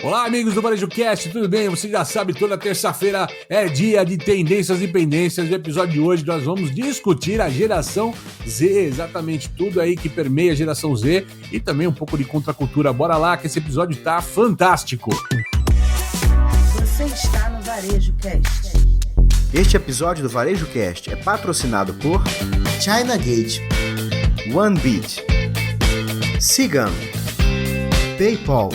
Olá, amigos do Varejo Cast, tudo bem? Você já sabe, toda terça-feira é dia de tendências e pendências. No episódio de hoje nós vamos discutir a geração Z, exatamente tudo aí que permeia a geração Z e também um pouco de contracultura. Bora lá que esse episódio tá fantástico. Você está no Varejo Cast. Este episódio do Varejo Cast é patrocinado por China Gate, OneBeat, Cigano, PayPal.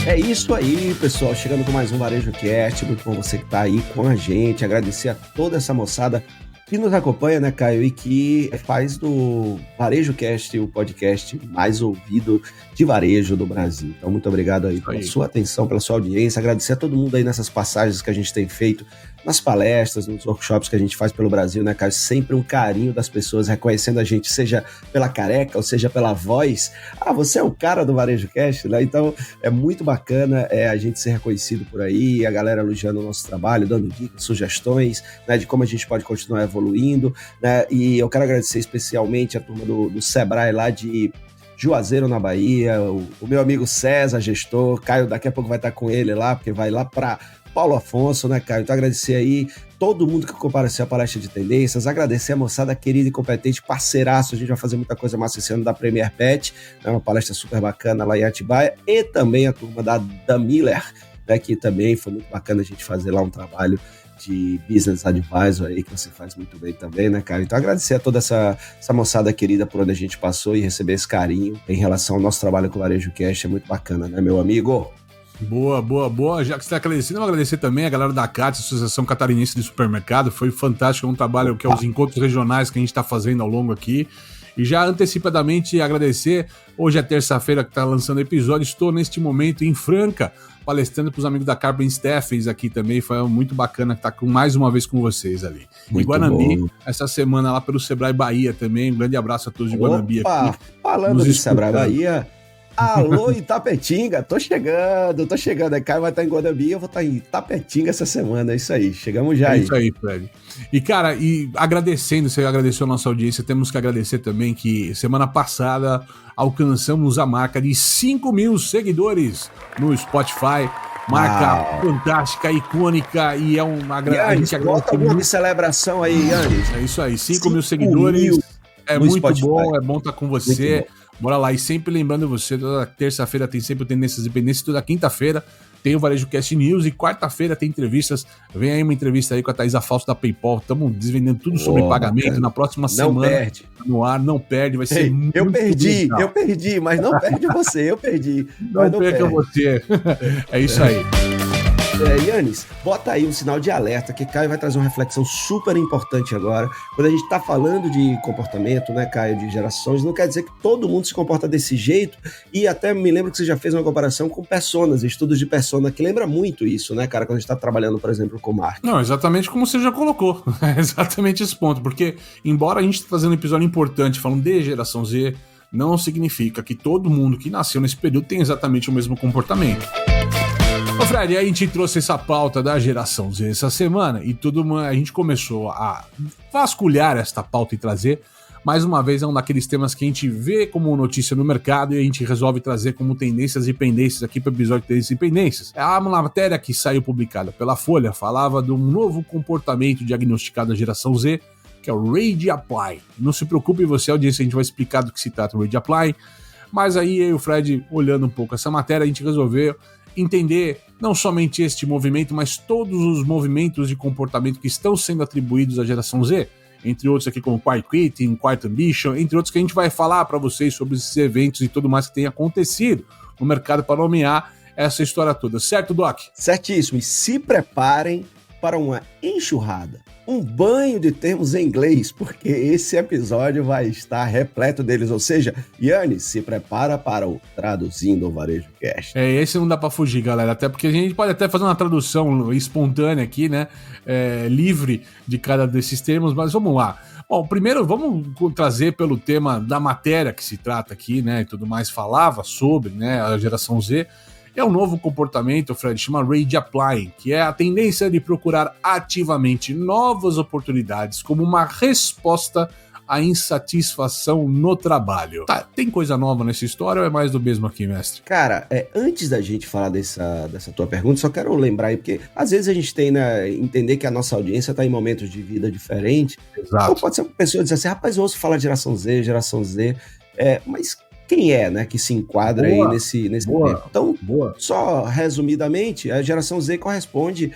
É isso aí, pessoal, chegando com mais um Varejo Cast, muito bom você que tá aí com a gente, agradecer a toda essa moçada que nos acompanha, né, Caio, e que faz do Varejo Cast o podcast mais ouvido de varejo do Brasil. Então, muito obrigado aí pela sua atenção, pela sua audiência, agradecer a todo mundo aí nessas passagens que a gente tem feito, nas palestras, nos workshops que a gente faz pelo Brasil, né, Caio? Sempre um carinho das pessoas reconhecendo a gente, seja pela careca ou seja pela voz. Ah, você é o cara do Varejo Cast, né? Então, é muito bacana a gente ser reconhecido por aí, a galera elogiando o nosso trabalho, dando dicas, sugestões, né, de como a gente pode continuar evoluindo, né? E eu quero agradecer especialmente a turma do Sebrae lá de Juazeiro, na Bahia, o meu amigo César, gestor, Caio daqui a pouco vai estar com ele lá, porque vai lá para Paulo Afonso, né, Caio? Então agradecer aí todo mundo que compareceu à palestra de tendências, agradecer a moçada querida e competente, parceiraço, a gente vai fazer muita coisa massa esse ano da Premier Pet, né, uma palestra super bacana lá em Atibaia, e também a turma da Miller, né, que também foi muito bacana a gente fazer lá um trabalho de business advisor aí, que você faz muito bem também, né, cara? Então agradecer a toda essa moçada querida por onde a gente passou e receber esse carinho em relação ao nosso trabalho com o Varejo Cast, é muito bacana, né, meu amigo? Boa. Já que você está agradecendo, eu vou agradecer também a galera da CAT, Associação Catarinense de Supermercado. Foi fantástico, é um trabalho que é os encontros regionais que a gente está fazendo ao longo aqui. E já antecipadamente agradecer, hoje é terça-feira que está lançando o episódio, estou neste momento em Franca, palestrando para os amigos da Carbon Steffens aqui também, foi muito bacana estar mais uma vez com vocês ali. Muito em Guanambi, bom. Essa semana lá pelo Sebrae Bahia também, um grande abraço a todos de Guanambi aqui. Falando de Sebrae Bahia... Alô, Itapetinga, tô chegando, Caio vai estar em Guanambi, eu vou estar em Itapetinga essa semana, é isso aí, chegamos já aí. É isso aí, Fred. E cara, agradecendo, você agradeceu a nossa audiência, temos que agradecer também que semana passada alcançamos a marca de 5 mil seguidores no Spotify, marca fantástica, icônica, e é uma grande... Bota alguma de celebração aí, Yannis. É isso aí, 5 mil seguidores, é muito Spotify. É bom estar com você. Bora lá, e sempre lembrando você, toda terça-feira tem sempre o Tendências e Pendências, toda quinta-feira tem o Varejo Cast News e quarta-feira tem entrevistas. Vem aí uma entrevista aí com a Thaisa Fausto da PayPal, estamos desvendando tudo sobre pagamento, cara. Na próxima semana perde. No ar, não perde, vai ser muito eu perdi, mas não perde você, eu perdi. Não perca você, é isso aí. Yannis, bota aí um sinal de alerta que Caio vai trazer uma reflexão super importante agora. Quando a gente está falando de comportamento, né, Caio, de gerações, não quer dizer que todo mundo se comporta desse jeito, e até me lembro que você já fez uma comparação com personas, estudos de persona, que lembra muito isso, né, cara, quando a gente está trabalhando, por exemplo, com marketing. Não, exatamente como você já colocou, exatamente esse ponto, porque embora a gente esteja fazendo um episódio importante falando de geração Z, não significa que todo mundo que nasceu nesse período tem exatamente o mesmo comportamento. Ô Fred, aí a gente trouxe essa pauta da geração Z essa semana e a gente começou a vasculhar esta pauta e trazer, mais uma vez, é um daqueles temas que a gente vê como notícia no mercado e a gente resolve trazer como tendências e pendências aqui para o episódio de Tendências e Pendências. A matéria que saiu publicada pela Folha falava de um novo comportamento diagnosticado da geração Z, que é o Rage Apply. Não se preocupe, você, audiência, a gente vai explicar do que se trata o Rage Apply, mas aí eu e o Fred, olhando um pouco essa matéria, a gente resolveu entender não somente este movimento, mas todos os movimentos de comportamento que estão sendo atribuídos à geração Z, entre outros aqui como Quiet Quitting, Quiet Ambition, entre outros que a gente vai falar para vocês sobre esses eventos e tudo mais que tem acontecido no mercado para nomear essa história toda. Certo, Doc? Certíssimo. E se preparem para uma enxurrada, um banho de termos em inglês, porque esse episódio vai estar repleto deles. Ou seja, Yannis, se prepara para o Traduzindo o Varejo Cast. Esse não dá para fugir, galera, até porque a gente pode até fazer uma tradução espontânea aqui, né, livre de cada desses termos, mas vamos lá. Bom, primeiro vamos trazer pelo tema da matéria que se trata aqui, né, e tudo mais, falava sobre, né, a geração Z. É um novo comportamento, Fred, chama Rage Applying, que é a tendência de procurar ativamente novas oportunidades como uma resposta a insatisfação no trabalho. Tá, tem coisa nova nessa história ou é mais do mesmo aqui, mestre? Cara, antes da gente falar dessa tua pergunta, só quero lembrar aí, porque às vezes a gente tem, né, entender que a nossa audiência está em momentos de vida diferentes. Exato. Ou pode ser uma pessoa dizer assim, rapaz, eu ouço falar de geração Z, mas quem é, né, que se enquadra aí nesse tempo? Então, só resumidamente, a geração Z corresponde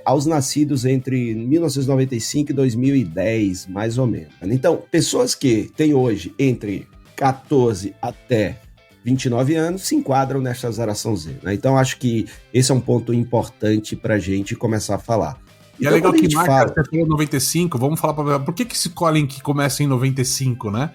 aos nascidos entre 1995 e 2010, mais ou menos. Então, pessoas que têm hoje entre 14 até 29 anos se enquadram nesta geração Z, né? Então, acho que esse é um ponto importante pra gente começar a falar. E então, é legal que marca até 95, vamos falar por que escolhem que começa em 95, né?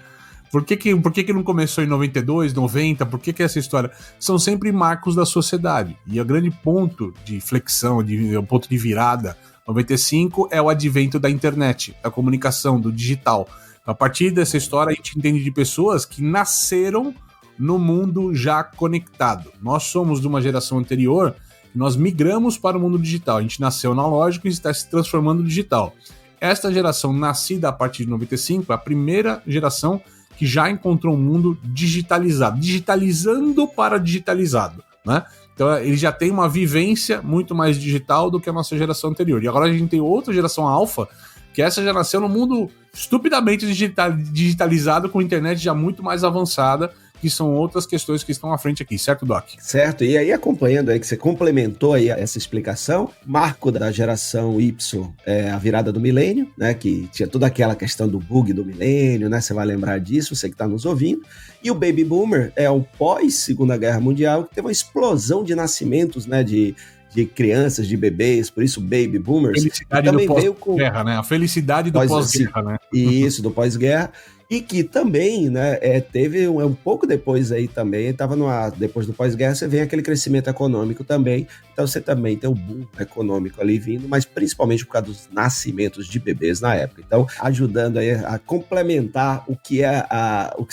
Por que não começou em 92, 90? Por que essa história? São sempre marcos da sociedade. E o grande ponto de flexão, o ponto de virada, 95, é o advento da internet, da comunicação, do digital. A partir dessa história, a gente entende de pessoas que nasceram no mundo já conectado. Nós somos de uma geração anterior, nós migramos para o mundo digital. A gente nasceu analógico e está se transformando no digital. Esta geração, nascida a partir de 95, é a primeira geração que já encontrou um mundo digitalizado, digitalizando para digitalizado, né? Então ele já tem uma vivência muito mais digital do que a nossa geração anterior. E agora a gente tem outra geração alfa, que essa já nasceu no mundo estupidamente digitalizado, com internet já muito mais avançada, que são outras questões que estão à frente aqui, certo, Doc? Certo, e aí acompanhando aí que você complementou aí essa explicação, marco da geração Y é a virada do milênio, né, que tinha toda aquela questão do bug do milênio, né, você vai lembrar disso, você que está nos ouvindo, e o Baby Boomer é o pós-Segunda Guerra Mundial, que teve uma explosão de nascimentos, né, de crianças, de bebês, por isso Baby Boomers. Felicidade do pós-guerra, né? A felicidade do pós-guerra, né? Isso, do pós-guerra. E que também, né, teve um pouco depois aí também, depois do pós-guerra, você vê aquele crescimento econômico também, então você também tem um boom econômico ali vindo, mas principalmente por causa dos nascimentos de bebês na época. Então, ajudando aí a complementar o que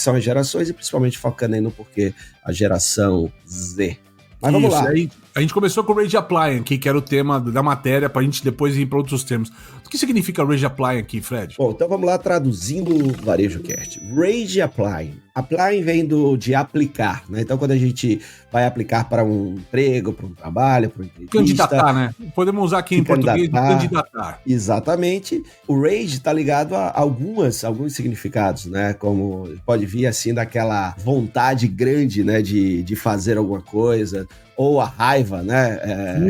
são as gerações e principalmente focando aí no porquê a geração Z. Mas vamos lá. Aí, a gente começou com o Rage Apply aqui, que era o tema da matéria, pra gente depois ir para outros termos. O que significa Rage Apply aqui, Fred? Bom, então vamos lá, traduzindo o Varejo Cast. Rage Apply. Apply vem de aplicar, né? Então, quando a gente vai aplicar para um emprego, para um trabalho, para uma entrevista... Candidatar, né? Podemos usar aqui em português, candidatar. Exatamente. O rage está ligado a alguns significados, né? Como pode vir, assim, daquela vontade grande, né? De fazer alguma coisa... ou a raiva, né,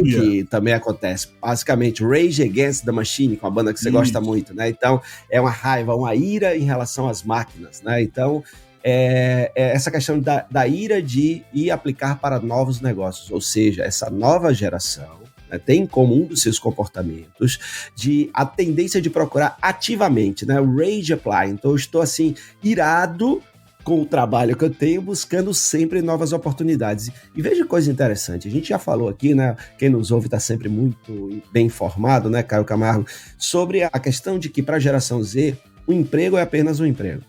que também acontece. Basicamente, Rage Against the Machine, com a banda que você gosta muito, né? Então, é uma raiva, uma ira em relação às máquinas, né? Então, é essa questão da ira de ir aplicar para novos negócios, ou seja, essa nova geração, né, tem como um dos seus comportamentos a tendência de procurar ativamente, né? Rage Apply. Então, eu estou, assim, irado com o trabalho que eu tenho, buscando sempre novas oportunidades. E veja que coisa interessante, a gente já falou aqui, né? Quem nos ouve está sempre muito bem informado, né, Caio Camargo, sobre a questão de que para a geração Z, o emprego é apenas um emprego.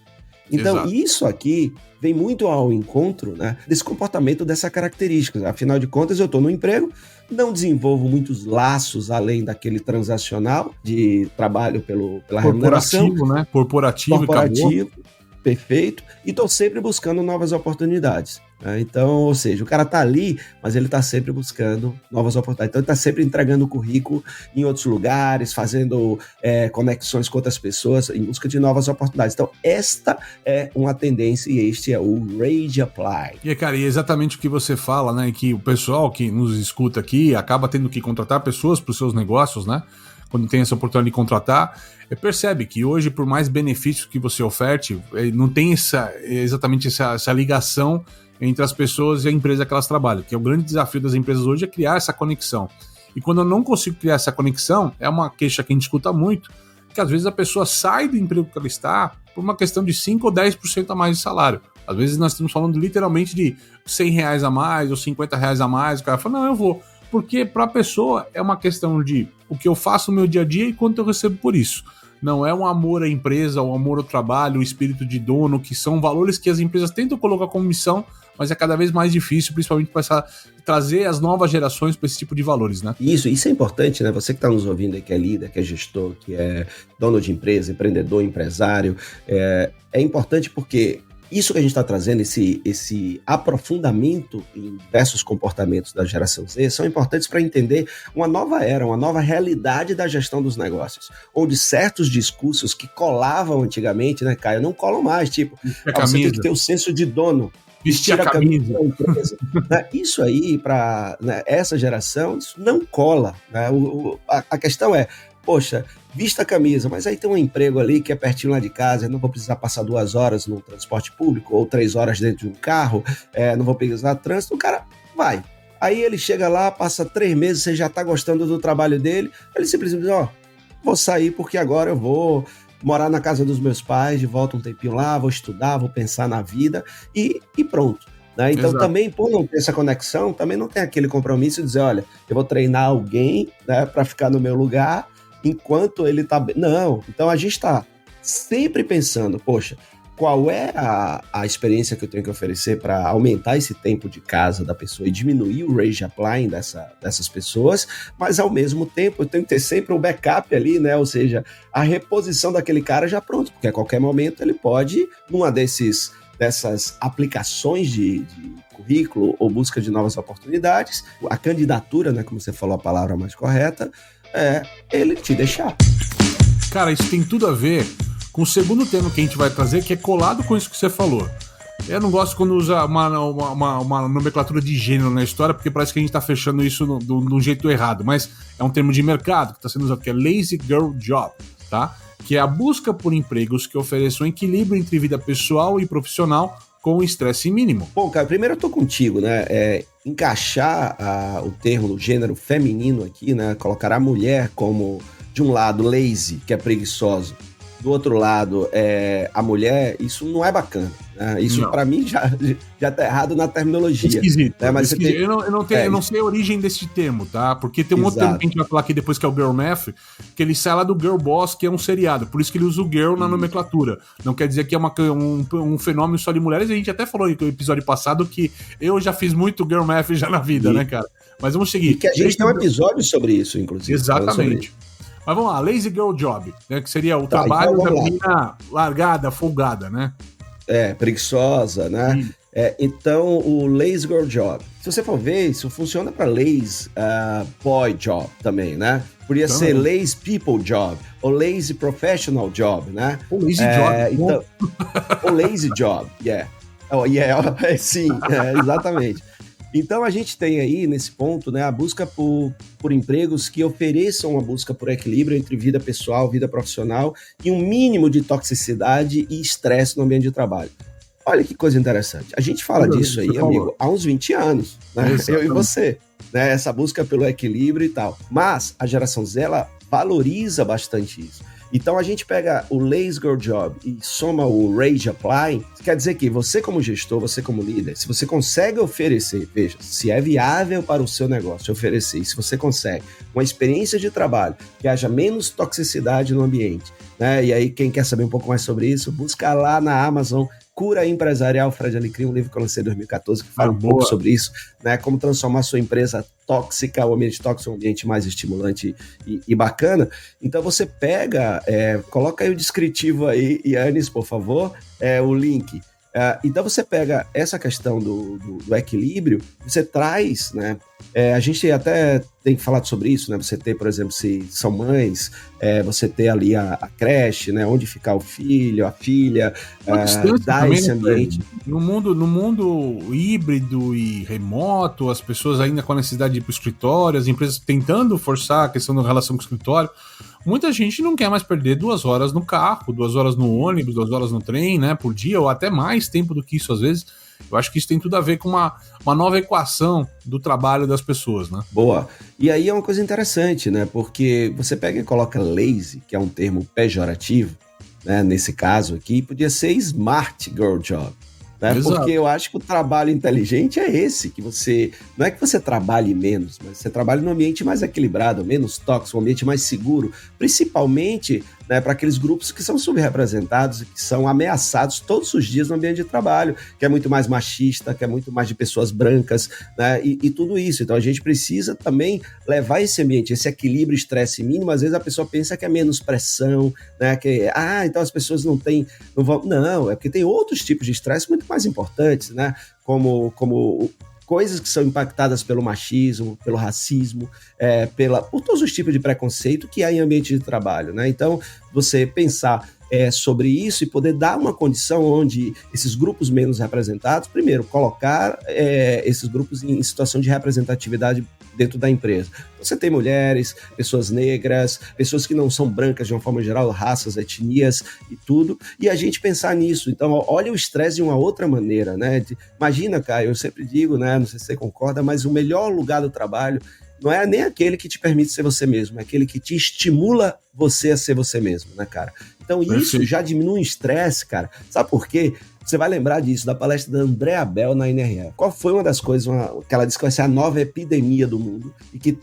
Então, Exato. Isso aqui vem muito ao encontro, né, desse comportamento, dessa característica. Afinal de contas, eu estou no emprego, não desenvolvo muitos laços além daquele transacional de trabalho pela remuneração. Né? Corporativo. Perfeito, e estou sempre buscando novas oportunidades. Né? Então, ou seja, o cara está ali, mas ele está sempre buscando novas oportunidades. Então, ele está sempre entregando o currículo em outros lugares, fazendo conexões com outras pessoas, em busca de novas oportunidades. Então, esta é uma tendência e este é o Rage Apply. E, cara, e exatamente o que você fala, né? Que o pessoal que nos escuta aqui acaba tendo que contratar pessoas para os seus negócios, né? Quando tem essa oportunidade de contratar, percebe que hoje, por mais benefícios que você oferte, não tem exatamente essa ligação entre as pessoas e a empresa que elas trabalham, que é o grande desafio das empresas hoje, é criar essa conexão. E quando eu não consigo criar essa conexão, é uma queixa que a gente escuta muito, que às vezes a pessoa sai do emprego que ela está por uma questão de 5% ou 10% a mais de salário. Às vezes nós estamos falando literalmente de R$100 a mais ou R$50 a mais, o cara fala, não, eu vou. Porque para a pessoa é uma questão de o que eu faço no meu dia a dia e quanto eu recebo por isso. não é um amor à empresa, o amor ao trabalho, o espírito de dono, que são valores que as empresas tentam colocar como missão, mas é cada vez mais difícil, principalmente para trazer as novas gerações para esse tipo de valores, né? Isso é importante, né? Você que está nos ouvindo aí, que é líder, que é gestor, que é dono de empresa, empreendedor, empresário, é importante porque isso que a gente está trazendo, esse aprofundamento em diversos comportamentos da geração Z, são importantes para entender uma nova era, uma nova realidade da gestão dos negócios, onde certos discursos que colavam antigamente, né, Caio, não colam mais, tipo, você tem que ter o senso de dono, vestir a camisa da empresa. Né? Isso aí, para essa geração, isso não cola. Né? A questão é, poxa, vista a camisa, mas aí tem um emprego ali que é pertinho lá de casa, eu não vou precisar passar 2 horas no transporte público, ou 3 horas dentro de um carro, não vou precisar trânsito, o cara vai. Aí ele chega lá, passa 3 meses, você já está gostando do trabalho dele, ele simplesmente diz, vou sair porque agora eu vou morar na casa dos meus pais, de volta um tempinho lá, vou estudar, vou pensar na vida e pronto. Né? Então também, por não ter essa conexão, também não tem aquele compromisso de dizer, olha, eu vou treinar alguém, né, para ficar no meu lugar enquanto ele tá bem. Não, então a gente está sempre pensando, poxa, qual é a experiência que eu tenho que oferecer para aumentar esse tempo de casa da pessoa e diminuir o rage applying dessas pessoas, mas ao mesmo tempo eu tenho que ter sempre um backup ali, né? Ou seja, a reposição daquele cara já pronto, porque a qualquer momento ele pode, numa dessas aplicações de currículo ou busca de novas oportunidades, a candidatura, né, como você falou a palavra mais correta, ele te deixar. Cara, isso tem tudo a ver com o segundo tema que a gente vai trazer, que é colado com isso que você falou. Eu não gosto quando usa uma nomenclatura de gênero na história, porque parece que a gente tá fechando isso de um jeito errado, mas é um termo de mercado que está sendo usado, que é Lazy Girl Job, tá? Que é a busca por empregos que ofereçam equilíbrio entre vida pessoal e profissional com estresse mínimo. Bom, cara, primeiro eu tô contigo, né? Encaixar o termo do gênero feminino aqui, né? Colocar a mulher como, de um lado, lazy, que é preguiçoso, do outro lado, a mulher, isso não é bacana. Né? Isso, para mim, já tá errado na terminologia. Esquisito. Né? Mas esquisito. Eu não sei a origem desse termo, tá? Porque tem um outro termo que a gente vai falar aqui depois, que é o Girl Math, que ele sai lá do Girl Boss, que é um seriado. Por isso que ele usa o girl na nomenclatura. Não quer dizer que é um fenômeno só de mulheres. A gente até falou no episódio passado que eu já fiz muito Girl Math já na vida, né, cara? Mas vamos seguir. E que a gente tem um episódio sobre isso, inclusive. Exatamente. Mas vamos lá, Lazy Girl Job, né? Que seria o trabalho então, da menina largada, folgada, né? Preguiçosa, né? Então, o Lazy Girl Job. Se você for ver, isso funciona para Lazy Boy Job também, né? Podia ser Lazy People Job, ou Lazy Professional Job, né? Ou Lazy Job. Então, ou Lazy Job, sim, exatamente. Então a gente tem aí, nesse ponto, né, a busca por empregos que ofereçam uma busca por equilíbrio entre vida pessoal, vida profissional e um mínimo de toxicidade e estresse no ambiente de trabalho. Olha que coisa interessante. A gente fala disso aí, amigo, há uns 20 anos, né? Eu e você, né? Essa busca pelo equilíbrio e tal. Mas a geração Z, ela valoriza bastante isso. Então a gente pega o Lazy Girl Job e soma o Rage Apply, quer dizer que você como gestor, você como líder, se você consegue oferecer, veja, se é viável para o seu negócio oferecer, se você consegue uma experiência de trabalho que haja menos toxicidade no ambiente, né? E aí quem quer saber um pouco mais sobre isso, busca lá na Amazon Cura Empresarial, Fred Alecrim, um livro que eu lancei em 2014, que fala um pouco sobre isso, né? Como transformar sua empresa tóxica, o ambiente tóxico, um ambiente mais estimulante e bacana. Então você pega, coloca aí o descritivo aí, Yannis, por favor, o link. Então você pega essa questão do equilíbrio, você traz, né? A gente até tem falado sobre isso, né? Você ter, por exemplo, se são mães, você ter ali a creche, né? Onde ficar o filho, a filha, dar também, esse ambiente. No mundo híbrido e remoto, as pessoas ainda com a necessidade de ir para o escritório, as empresas tentando forçar a questão da relação com o escritório. Muita gente não quer mais perder 2 horas no carro, 2 horas no ônibus, 2 horas no trem, né, por dia, ou até mais tempo do que isso às vezes. Eu acho que isso tem tudo a ver com uma nova equação do trabalho das pessoas, né? Boa. E aí é uma coisa interessante, né, porque você pega e coloca lazy, que é um termo pejorativo, né, nesse caso aqui, podia ser smart girl job. Né? Porque eu acho que o trabalho inteligente é esse, que você, não é que você trabalhe menos, mas você trabalha num ambiente mais equilibrado, menos tóxico, um ambiente mais seguro, principalmente né, para aqueles grupos que são subrepresentados e que são ameaçados todos os dias no ambiente de trabalho, que é muito mais machista, que é muito mais de pessoas brancas, né, e tudo isso. Então a gente precisa também levar esse ambiente, esse equilíbrio, estresse mínimo. Às vezes a pessoa pensa que é menos pressão, né, que então as pessoas não vão. Não, é porque tem outros tipos de estresse muito mais importantes, né, como coisas que são impactadas pelo machismo, pelo racismo, por todos os tipos de preconceito que há em ambiente de trabalho, né? Então, você pensar sobre isso e poder dar uma condição onde esses grupos menos representados, primeiro, colocar esses grupos em situação de representatividade dentro da empresa. Você tem mulheres, pessoas negras, pessoas que não são brancas de uma forma geral, raças, etnias e tudo, e a gente pensar nisso. Então, olha o estresse de uma outra maneira, né? Imagina, Caio, eu sempre digo, né? Não sei se você concorda, mas o melhor lugar do trabalho não é nem aquele que te permite ser você mesmo, é aquele que te estimula você a ser você mesmo, né, cara? Então, isso já diminui o estresse, cara. Sabe por quê? Você vai lembrar disso, da palestra da Andrea Bell na NRF. Qual foi uma das coisas que ela disse que vai ser a nova epidemia do mundo e que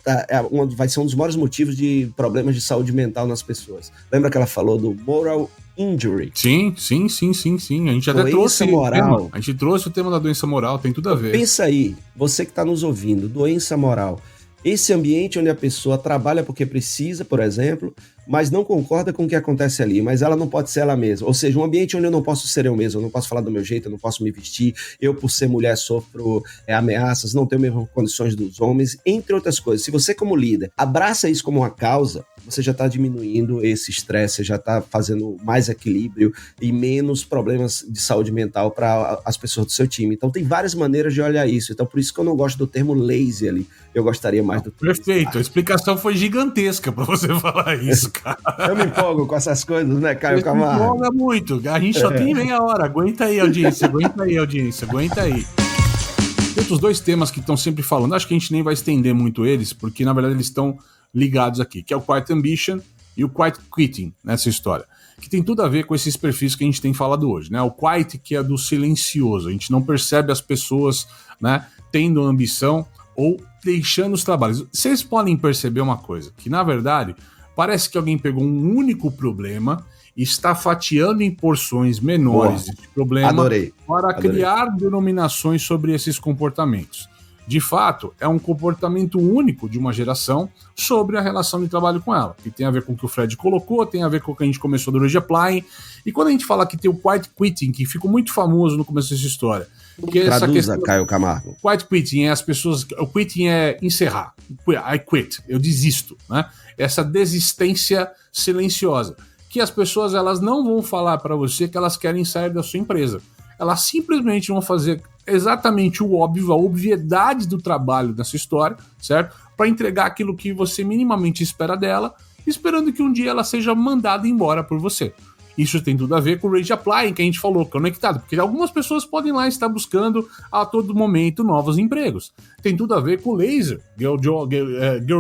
vai ser um dos maiores motivos de problemas de saúde mental nas pessoas? Lembra que ela falou do moral injury? Sim. A gente até trouxe moral. A gente trouxe o tema da doença moral, tem tudo a ver. Pensa aí, você que está nos ouvindo, doença moral. Esse ambiente onde a pessoa trabalha porque precisa, por exemplo, mas não concorda com o que acontece ali, mas ela não pode ser ela mesma. Ou seja, um ambiente onde eu não posso ser eu mesmo, eu não posso falar do meu jeito, eu não posso me vestir, eu, por ser mulher, sofro ameaças, não tenho as mesmas condições dos homens, entre outras coisas. Se você, como líder, abraça isso como uma causa, você já está diminuindo esse estresse, você já está fazendo mais equilíbrio e menos problemas de saúde mental para as pessoas do seu time. Então, tem várias maneiras de olhar isso. Então, por isso que eu não gosto do termo lazy ali. Eu gostaria mais do termo. Perfeito. A explicação foi gigantesca para você falar isso, cara. Eu me empolgo com essas coisas, né, Caio Camargo? Me empolga muito. A gente só tem meia hora. Aguenta aí, audiência. Aguenta aí. Tem outros dois temas que estão sempre falando. Acho que a gente nem vai estender muito eles, porque, na verdade, eles estão ligados aqui, que é o Quiet Ambition e o Quiet Quitting nessa história, que tem tudo a ver com esses perfis que a gente tem falado hoje, né? O Quiet, que é do silencioso, a gente não percebe as pessoas, né, tendo ambição ou deixando os trabalhos. Vocês podem perceber uma coisa, que na verdade parece que alguém pegou um único problema e está fatiando em porções menores de problema para criar denominações sobre esses comportamentos. De fato, é um comportamento único de uma geração sobre a relação de trabalho com ela, que tem a ver com o que o Fred colocou, tem a ver com o que a gente começou do Rage Applying, e quando a gente fala que tem o Quiet Quitting, que ficou muito famoso no começo dessa história, que é essa questão, Caio Camargo. Quiet Quitting é as pessoas, o quitting é encerrar, I quit, eu desisto, né? Essa desistência silenciosa, que as pessoas elas não vão falar para você que elas querem sair da sua empresa, elas simplesmente vão fazer exatamente o óbvio, a obviedade do trabalho nessa história, certo? Para entregar aquilo que você minimamente espera dela, esperando que um dia ela seja mandada embora por você. Isso tem tudo a ver com o Rage Applying, que a gente falou, conectado, porque algumas pessoas podem lá estar buscando a todo momento novos empregos. Tem tudo a ver com o Laser, Girl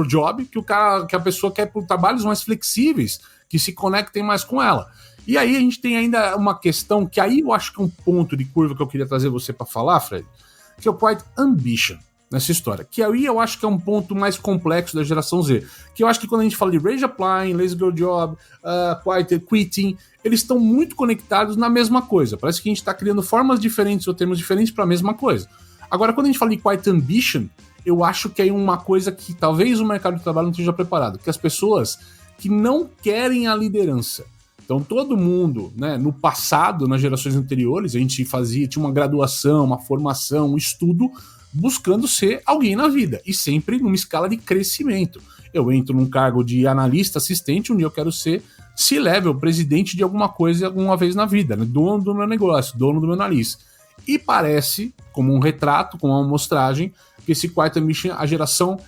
Job, que a pessoa quer por trabalhos mais flexíveis, que se conectem mais com ela. E aí a gente tem ainda uma questão que aí eu acho que é um ponto de curva que eu queria trazer você para falar, Fred, que é o Quiet Ambition nessa história, que aí eu acho que é um ponto mais complexo da geração Z, que eu acho que quando a gente fala de Rage Applying, Lazy Girl Job, Quiet Quitting, eles estão muito conectados na mesma coisa, parece que a gente está criando formas diferentes ou termos diferentes para a mesma coisa. Agora, quando a gente fala de Quiet Ambition, eu acho que é uma coisa que talvez o mercado de trabalho não esteja preparado, porque as pessoas que não querem a liderança. Então todo mundo, né, no passado, nas gerações anteriores, a gente tinha uma graduação, uma formação, um estudo, buscando ser alguém na vida, e sempre numa escala de crescimento. Eu entro num cargo de analista, assistente, um dia eu quero ser C-level, presidente de alguma coisa alguma vez na vida, né, dono do meu negócio, dono do meu nariz. E parece, como um retrato, como uma amostragem, que esse Quiet Ambition, a geração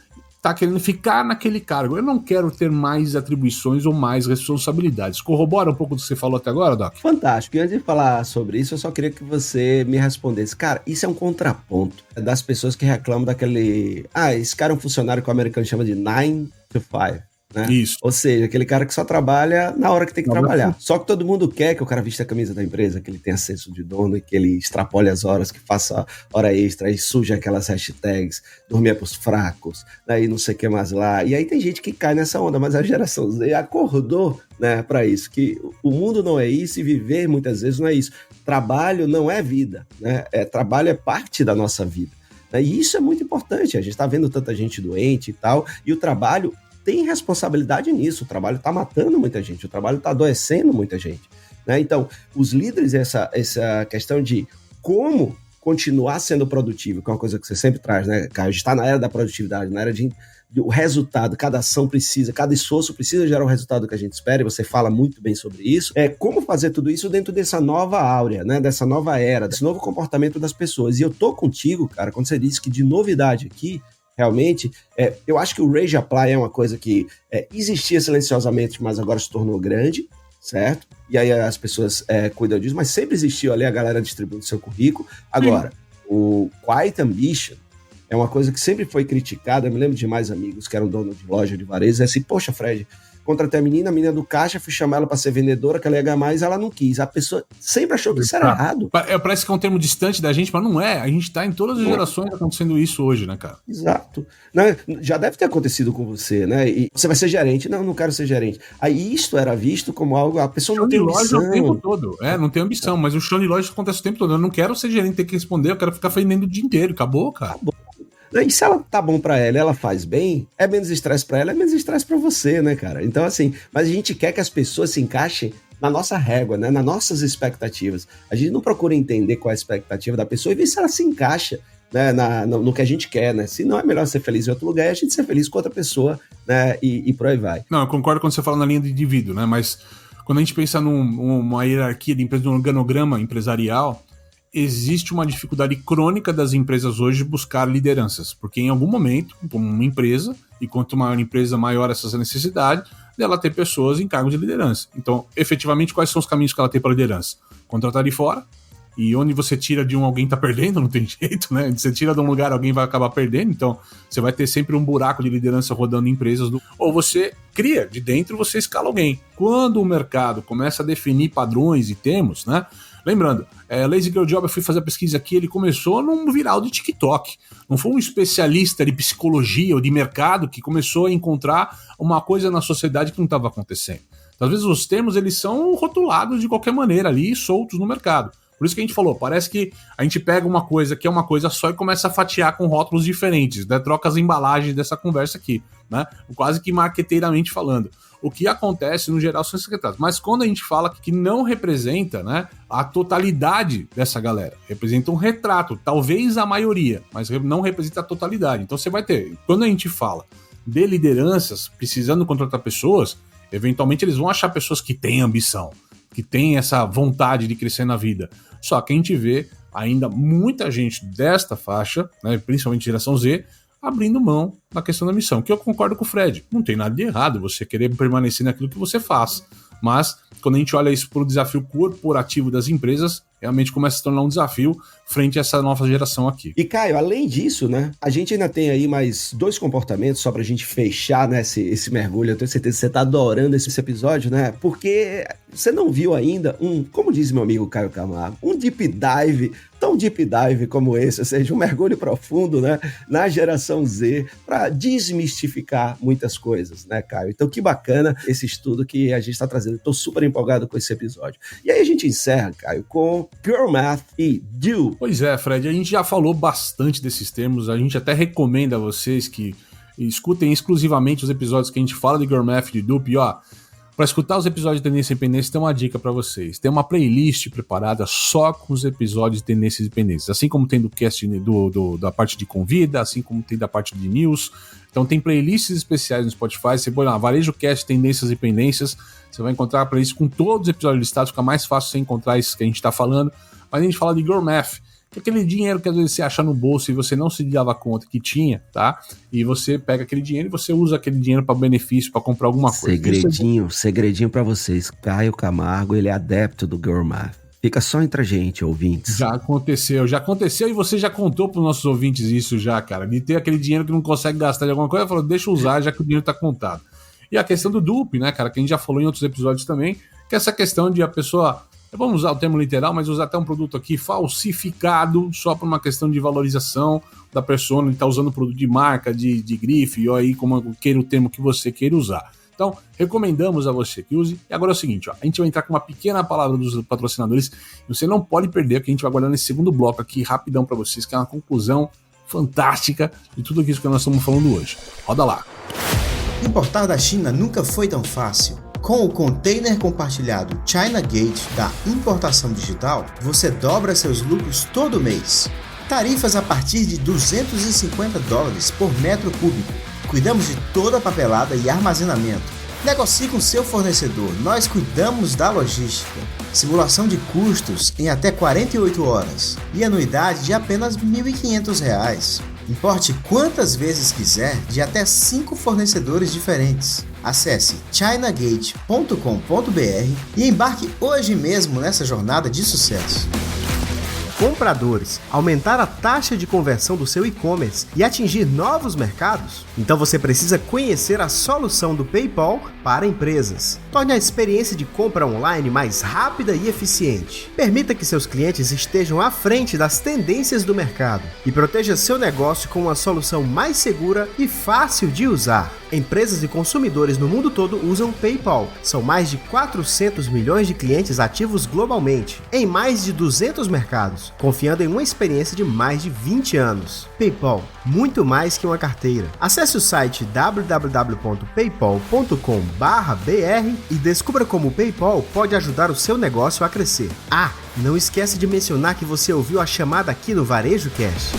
tá querendo ficar naquele cargo. Eu não quero ter mais atribuições ou mais responsabilidades. Corrobora um pouco do que você falou até agora, Doc? Fantástico. E antes de falar sobre isso, eu só queria que você me respondesse. Cara, isso é um contraponto das pessoas que reclamam daquele... esse cara é um funcionário que o americano chama de 9 to 5. né? Isso. Ou seja, aquele cara que só trabalha na hora que tem que trabalhar. Só que todo mundo quer que o cara vista a camisa da empresa, que ele tenha senso de dono e que ele extrapole as horas, que faça hora extra e suja aquelas hashtags, dormir pros fracos, daí não sei o que mais lá. E aí tem gente que cai nessa onda, mas a geração Z acordou, né, para isso, que o mundo não é isso e viver muitas vezes não é isso. Trabalho não é vida, né? Trabalho é parte da nossa vida. Né? E isso é muito importante. A gente está vendo tanta gente doente e tal, e o trabalho tem responsabilidade nisso. O trabalho está matando muita gente, o trabalho está adoecendo muita gente. Né? Então, os líderes, essa questão de como continuar sendo produtivo, que é uma coisa que você sempre traz, né, Caio? A gente está na era da produtividade, na era do resultado, cada ação precisa, cada esforço precisa gerar o resultado que a gente espera, e você fala muito bem sobre isso. Como fazer tudo isso dentro dessa nova áurea, né, dessa nova era, desse novo comportamento das pessoas. E eu tô contigo, cara, quando você disse que de novidade aqui, realmente, eu acho que o Rage Apply é uma coisa que existia silenciosamente, mas agora se tornou grande, certo? E aí as pessoas cuidam disso, mas sempre existiu ali a galera distribuindo seu currículo. Agora, o Quiet Ambition é uma coisa que sempre foi criticada. Eu me lembro de mais amigos que eram donos de loja de varejo, assim, poxa, Fred, contratei a menina do caixa, fui chamar ela para ser vendedora, que ela ia ganhar mais, ela não quis. A pessoa sempre achou que isso era errado. Parece que é um termo distante da gente, mas não é. A gente tá em todas as gerações acontecendo isso hoje, né, cara? Exato. Né? Já deve ter acontecido com você, né? E você vai ser gerente. Não quero ser gerente. Aí isto era visto como algo, a pessoa não tem ambição. O tempo todo. Não tem ambição, mas o chão de loja acontece o tempo todo. Eu não quero ser gerente, ter que responder, eu quero ficar vendendo o dia inteiro. Acabou, cara. Acabou. E se ela tá bom pra ela, ela faz bem, é menos estresse pra ela, é menos estresse pra você, né, cara? Então, assim, mas a gente quer que as pessoas se encaixem na nossa régua, né, nas nossas expectativas. A gente não procura entender qual é a expectativa da pessoa e ver se ela se encaixa, né, no que a gente quer, né? Se não, é melhor ser feliz em outro lugar e a gente ser feliz com outra pessoa, né, e por aí vai. Não, eu concordo quando você fala na linha do indivíduo, né, mas quando a gente pensa numa hierarquia de empresa, num organograma empresarial, existe uma dificuldade crônica das empresas hoje de buscar lideranças, porque em algum momento, como uma empresa, e quanto maior a empresa, maior essa necessidade dela ter pessoas em cargos de liderança. Então, efetivamente, quais são os caminhos que ela tem para liderança? Contratar de fora, e onde você tira de alguém tá perdendo, não tem jeito, né? Você tira de um lugar, alguém vai acabar perdendo, então você vai ter sempre um buraco de liderança rodando em empresas. Ou você cria, de dentro você escala alguém. Quando o mercado começa a definir padrões e termos, né? Lembrando, Lazy Girl Job, eu fui fazer a pesquisa aqui, ele começou num viral de TikTok. Não foi um especialista de psicologia ou de mercado que começou a encontrar uma coisa na sociedade que não estava acontecendo. Então, às vezes os termos eles são rotulados de qualquer maneira ali, soltos no mercado. Por isso que a gente falou, parece que a gente pega uma coisa que é uma coisa só e começa a fatiar com rótulos diferentes, né? Troca as embalagens dessa conversa aqui, né? Quase que marqueteiramente falando. O que acontece, no geral, são secretários. Mas quando a gente fala que não representa, né, a totalidade dessa galera, representa um retrato, talvez a maioria, mas não representa a totalidade. Então você vai ter, quando a gente fala de lideranças precisando contratar pessoas, eventualmente eles vão achar pessoas que têm ambição, que têm essa vontade de crescer na vida. Só que a gente vê ainda muita gente desta faixa, né, principalmente geração Z, abrindo mão da questão da missão, que eu concordo com o Fred. Não tem nada de errado você querer permanecer naquilo que você faz, mas quando a gente olha isso para o desafio corporativo das empresas, realmente começa a se tornar um desafio frente a essa nova geração aqui. E Caio, além disso, né, a gente ainda tem aí mais 2 comportamentos só pra gente fechar, né, esse mergulho. Eu tenho certeza que você tá adorando esse episódio, né, porque você não viu ainda como diz meu amigo Caio Camargo, um deep dive, tão deep dive como esse, ou seja, um mergulho profundo, né, na geração Z, pra desmistificar muitas coisas, né, Caio? Então que bacana esse estudo que a gente tá trazendo. Tô super empolgado com esse episódio. E aí a gente encerra, Caio, com Girl Math e Do. Pois é, Fred, a gente já falou bastante desses termos, a gente até recomenda a vocês que escutem exclusivamente os episódios que a gente fala de Girl Math e de Do. E ó, para escutar os episódios de Tendência e Dependência, tem uma dica para vocês. Tem uma playlist preparada só com os episódios de Tendência e Dependência. Assim como tem do cast da parte de convida, assim como tem da parte de news. Então tem playlists especiais no Spotify. Você põe lá, Varejo Cast, Tendências e Dependências. Você vai encontrar a playlist com todos os episódios listados. Fica mais fácil você encontrar isso que a gente está falando. Mas a gente fala de Girl Math, que é aquele dinheiro que às vezes você acha no bolso e você não se dava conta que tinha, tá? E você pega aquele dinheiro e você usa aquele dinheiro para benefício, para comprar alguma coisa. Segredinho para vocês. Caio Camargo, ele é adepto do Girl Math. Fica só entre a gente, ouvintes. Já aconteceu e você já contou para os nossos ouvintes isso já, cara. De ter aquele dinheiro que não consegue gastar de alguma coisa, falou, deixa eu usar já que o dinheiro tá contado. E a questão do dupe, né, cara, que a gente já falou em outros episódios também, que é essa questão de a pessoa, vamos usar o termo literal, mas usar até um produto aqui falsificado só por uma questão de valorização da persona, que tá usando produto de marca, de grife, ou aí como queira o termo que você queira usar. Então, recomendamos a você que use. E agora é o seguinte, ó, a gente vai entrar com uma pequena palavra dos patrocinadores e você não pode perder, porque a gente vai guardar nesse segundo bloco aqui rapidão para vocês, que é uma conclusão fantástica de tudo isso que nós estamos falando hoje. Roda lá. Importar da China nunca foi tão fácil. Com o container compartilhado China Gate da importação digital, você dobra seus lucros todo mês. Tarifas a partir de $250 por metro cúbico. Cuidamos de toda a papelada e armazenamento. Negocie com seu fornecedor, nós cuidamos da logística. Simulação de custos em até 48 horas e anuidade de apenas R$ 1.500. Importe quantas vezes quiser de até 5 fornecedores diferentes. Acesse chinagate.com.br e embarque hoje mesmo nessa jornada de sucesso. Compradores, aumentar a taxa de conversão do seu e-commerce e atingir novos mercados? Então você precisa conhecer a solução do PayPal para empresas. Torne a experiência de compra online mais rápida e eficiente. Permita que seus clientes estejam à frente das tendências do mercado e proteja seu negócio com uma solução mais segura e fácil de usar. Empresas e consumidores no mundo todo usam PayPal. São mais de 400 milhões de clientes ativos globalmente, em mais de 200 mercados, confiando em uma experiência de mais de 20 anos. PayPal, muito mais que uma carteira. Acesse o site www.paypal.com/br e descubra como o PayPal pode ajudar o seu negócio a crescer. Ah, não esquece de mencionar que você ouviu a chamada aqui no Varejo Cast.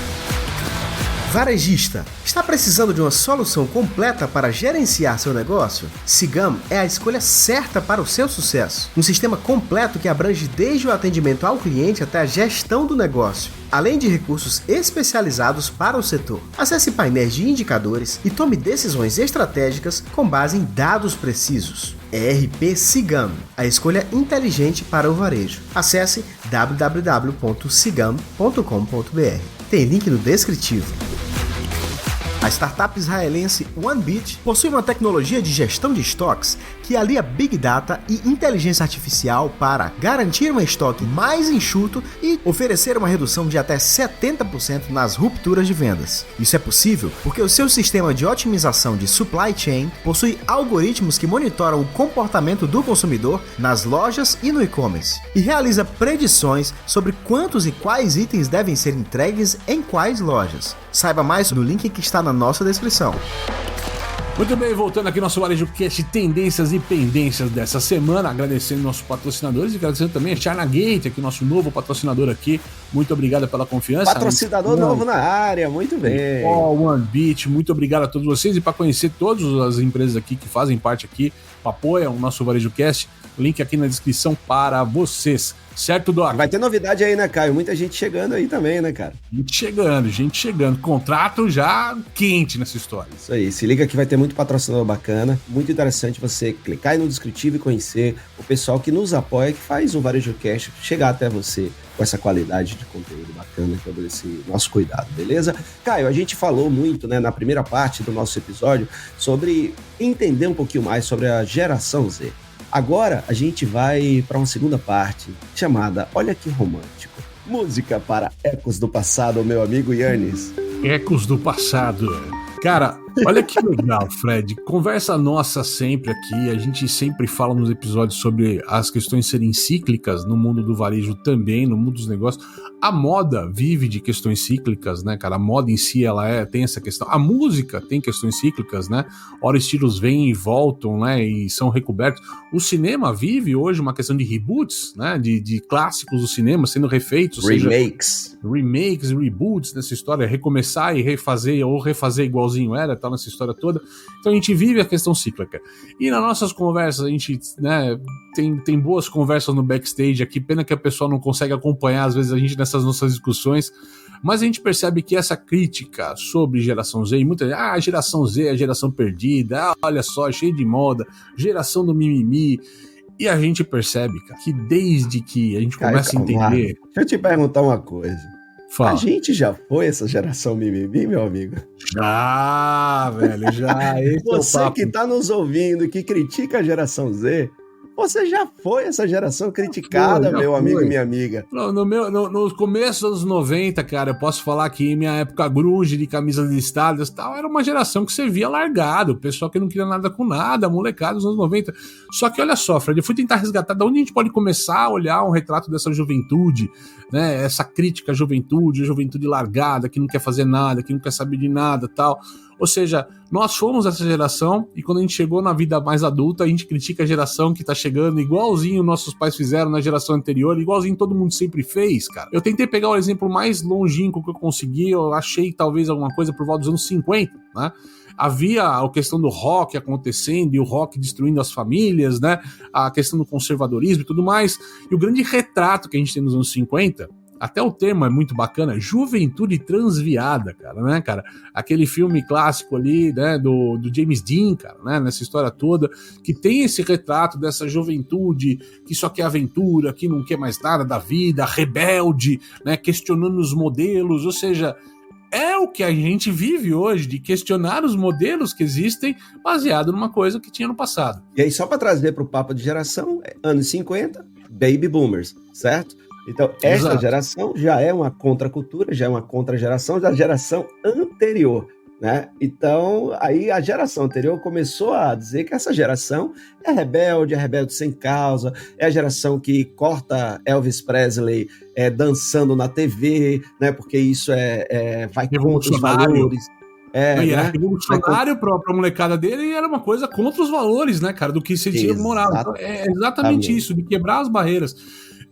Varejista, está precisando de uma solução completa para gerenciar seu negócio? Sigam é a escolha certa para o seu sucesso. Um sistema completo que abrange desde o atendimento ao cliente até a gestão do negócio, além de recursos especializados para o setor. Acesse painéis de indicadores e tome decisões estratégicas com base em dados precisos. ERP Sigam, a escolha inteligente para o varejo. Acesse www.sigam.com.br. Tem link no descritivo. A startup israelense OneBit possui uma tecnologia de gestão de estoques que alia Big Data e inteligência artificial para garantir um estoque mais enxuto e oferecer uma redução de até 70% nas rupturas de vendas. Isso é possível porque o seu sistema de otimização de supply chain possui algoritmos que monitoram o comportamento do consumidor nas lojas e no e-commerce e realiza predições sobre quantos e quais itens devem ser entregues em quais lojas. Saiba mais no link que está na nossa descrição. Muito bem, voltando aqui no nosso Varejo Cast Tendências e Pendências dessa semana, agradecendo nossos patrocinadores e agradecendo também a China Gate, aqui nosso novo patrocinador aqui. Muito obrigado pela confiança. Patrocinador novo na área, muito bem. OneBit, muito obrigado a todos vocês. E para conhecer todas as empresas aqui que fazem parte aqui, apoiam o nosso Varejo Cast, link aqui na descrição para vocês. Certo, Doc? Vai ter novidade aí, né, Caio? Muita gente chegando aí também, né, cara? Gente chegando. Contrato já quente nessa história. Isso aí. Se liga que vai ter muito patrocinador bacana. Muito interessante você clicar aí no descritivo e conhecer o pessoal que nos apoia, que faz o Varejo Cast chegar até você com essa qualidade de conteúdo bacana, todo esse nosso cuidado, beleza? Caio, a gente falou muito, né, na primeira parte do nosso episódio sobre entender um pouquinho mais sobre a geração Z. Agora a gente vai para uma segunda parte chamada Olha Que Romântico. Música para ecos do passado, meu amigo Yannis. Ecos do passado. Cara, olha que legal, Fred. Conversa nossa sempre aqui. A gente sempre fala nos episódios sobre as questões serem cíclicas no mundo do varejo também, no mundo dos negócios. A moda vive de questões cíclicas, né, cara? A moda em si, tem essa questão. A música tem questões cíclicas, né? Ora, estilos vêm e voltam, né? E são recobertos. O cinema vive hoje uma questão de reboots, né? De clássicos do cinema sendo refeitos. Remakes, reboots nessa história. Recomeçar e refazer, ou refazer igualzinho era, tá nessa história toda. Então a gente vive a questão cíclica. E nas nossas conversas, a gente, né, tem boas conversas no backstage aqui. Pena que a pessoa não consegue acompanhar, às vezes, a gente nessas nossas discussões, mas a gente percebe que essa crítica sobre geração Z, e muita gente, a geração Z é a geração perdida, olha só, cheio de moda, geração do mimimi, e a gente percebe, cara, que desde que a gente começa a entender... Deixa eu te perguntar uma coisa. Fala. A gente já foi essa geração mimimi, meu amigo? Já, velho, já. Esse Você é o papo. que tá nos ouvindo e que critica a geração Z, você já foi essa geração criticada, já meu foi. amigo e minha amiga. No começo dos anos 90, cara, eu posso falar que em minha época grunge, de camisas listadas e tal, era uma geração que você via largado, o pessoal que não queria nada com nada, molecada dos anos 90. Só que olha só, Fred, eu fui tentar resgatar de onde a gente pode começar a olhar um retrato dessa juventude, né? Essa crítica à juventude, a juventude largada, que não quer fazer nada, que não quer saber de nada tal. Ou seja, nós fomos essa geração e quando a gente chegou na vida mais adulta, a gente critica a geração que tá chegando igualzinho nossos pais fizeram na geração anterior, igualzinho todo mundo sempre fez, cara. Eu tentei pegar o exemplo mais longínquo que eu consegui, eu achei talvez alguma coisa por volta dos anos 50, né? Havia a questão do rock acontecendo e o rock destruindo as famílias, né? A questão do conservadorismo e tudo mais. E o grande retrato que a gente tem nos anos 50... Até o termo é muito bacana, juventude transviada, cara, né, cara? Aquele filme clássico ali, né, do James Dean, cara, né, nessa história toda, que tem esse retrato dessa juventude que só quer aventura, que não quer mais nada da vida, rebelde, né, questionando os modelos, ou seja, é o que a gente vive hoje, de questionar os modelos que existem baseado numa coisa que tinha no passado. E aí, só para trazer para o papo de geração, anos 50, baby boomers, certo? Então, esta Exato. geração já é uma contracultura, já é uma contra-geração da geração anterior, né? Então, aí a geração anterior começou a dizer que essa geração é rebelde sem causa, é a geração que corta Elvis Presley dançando na TV, né? Porque isso vai contra os valores. E era revolucionário pra molecada dele e era uma coisa contra os valores, né, cara, do que se tinha moral. Então, é exatamente isso, de quebrar as barreiras.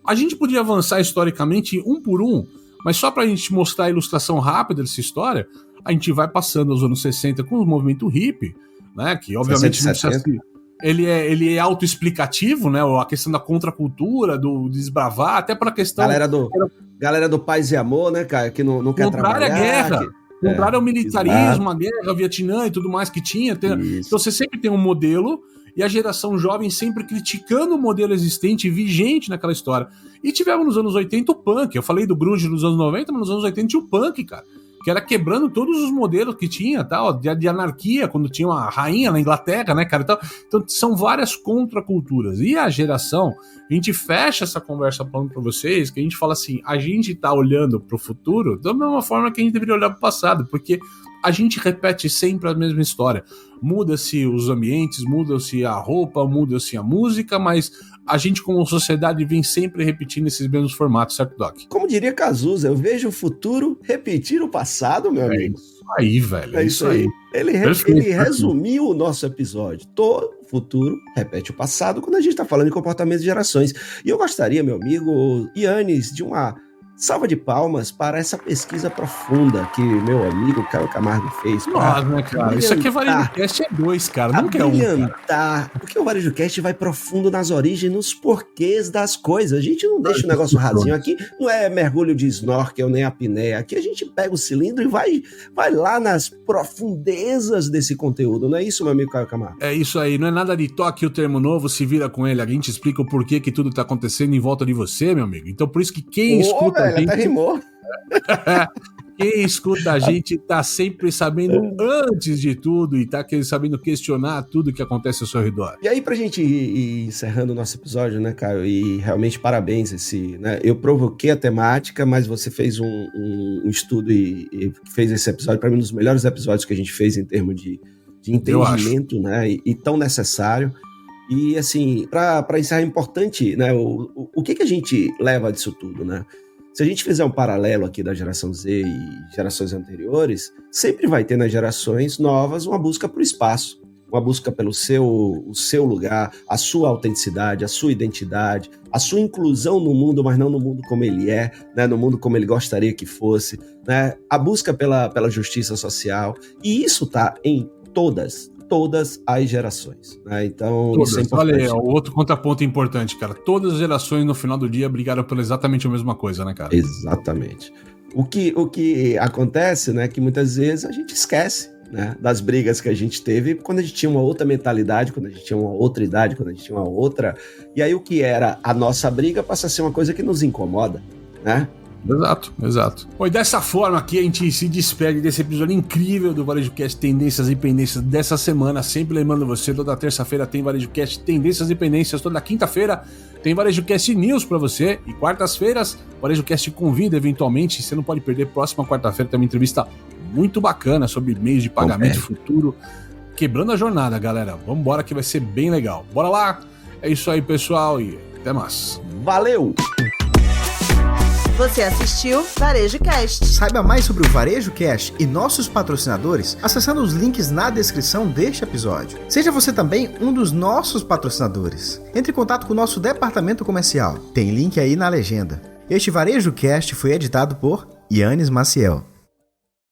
A gente podia avançar historicamente um por um, mas só pra gente mostrar a ilustração rápida dessa história, a gente vai passando aos anos 60 com o movimento hippie, né, que obviamente não precisa ser... Ele é autoexplicativo, né? A questão da contracultura, do desbravar, até para a questão... Galera do paz e amor, né, cara, que não quer trabalhar. Contrário à guerra. Contrário ao militarismo, a guerra, a Vietnã e tudo mais que tinha. Então você sempre tem um modelo e a geração jovem sempre criticando o modelo existente e vigente naquela história. E tivemos nos anos 80 o punk. Eu falei do grunge nos anos 90, mas nos anos 80 tinha o punk, cara. Que era quebrando todos os modelos que tinha, tal, de anarquia, quando tinha uma rainha na Inglaterra, né, cara? Então são várias contraculturas. E a geração, a gente fecha essa conversa falando pra vocês, que a gente fala assim, a gente tá olhando pro futuro da mesma forma que a gente deveria olhar pro passado, porque a gente repete sempre a mesma história. Muda-se os ambientes, muda-se a roupa, muda-se a música, mas a gente como sociedade vem sempre repetindo esses mesmos formatos, certo, Doc? Como diria Cazuza, eu vejo o futuro repetir o passado, meu amigo. Isso aí, velho. É isso aí. Ele resumiu o nosso episódio. Todo futuro repete o passado quando a gente está falando de comportamento de gerações. E eu gostaria, meu amigo Yannis, de uma salva de palmas para essa pesquisa profunda que meu amigo Caio Camargo fez. Nossa, né, cara? Isso aqui é VarejoCast 2, cara. Não quer um, cara. Porque o VarejoCast vai profundo nas origens, nos porquês das coisas. A gente não deixa o negócio rasinho aqui. Não é mergulho de snorkel nem apneia. Aqui a gente pega o cilindro e vai lá nas profundezas desse conteúdo. Não é isso, meu amigo Caio Camargo? É isso aí. Não é nada de toque o termo novo, se vira com ele. A gente explica o porquê que tudo tá acontecendo em volta de você, meu amigo. Então por isso que quem escuta... Velho, até rimou. Quem escuta a gente tá sempre sabendo antes de tudo e tá sabendo questionar tudo que acontece ao seu redor. E aí, pra gente ir encerrando o nosso episódio, né, Caio? E realmente parabéns, né? Eu provoquei a temática, mas você fez um estudo e fez esse episódio, pra mim, um dos melhores episódios que a gente fez em termos de entendimento, né? E tão necessário. E assim, pra encerrar, é importante, né? O que a gente leva disso tudo, né? Se a gente fizer um paralelo aqui da geração Z e gerações anteriores, sempre vai ter nas gerações novas uma busca por espaço, uma busca pelo o seu lugar, a sua autenticidade, a sua identidade, a sua inclusão no mundo, mas não no mundo como ele é, né? No mundo como ele gostaria que fosse, né? A busca pela justiça social, e isso está em todas as gerações, né? Então, todas. Isso é importante. Olha aí, o outro contraponto importante, cara. Todas as gerações, no final do dia, brigaram por exatamente a mesma coisa, né, cara? Exatamente. O que acontece, né, que muitas vezes a gente esquece, né, das brigas que a gente teve quando a gente tinha uma outra mentalidade, quando a gente tinha uma outra idade, quando a gente tinha uma outra... E aí o que era a nossa briga passa a ser uma coisa que nos incomoda, né? Exato. Bom, e dessa forma aqui a gente se despede desse episódio incrível do VarejoCast Tendências e Pendências dessa semana. Sempre lembrando você, toda terça-feira tem VarejoCast Tendências e Pendências, toda quinta-feira tem VarejoCast News pra você, e quartas-feiras o VarejoCast convida eventualmente, você não pode perder, próxima quarta-feira tem uma entrevista muito bacana sobre meios de pagamento futuro, quebrando a jornada, galera. Vambora que vai ser bem legal. Bora lá! É isso aí, pessoal, e até mais. Valeu! Você assistiu VarejoCast. Saiba mais sobre o VarejoCast e nossos patrocinadores acessando os links na descrição deste episódio. Seja você também um dos nossos patrocinadores. Entre em contato com o nosso departamento comercial. Tem link aí na legenda. Este VarejoCast foi editado por Yannis Maciel.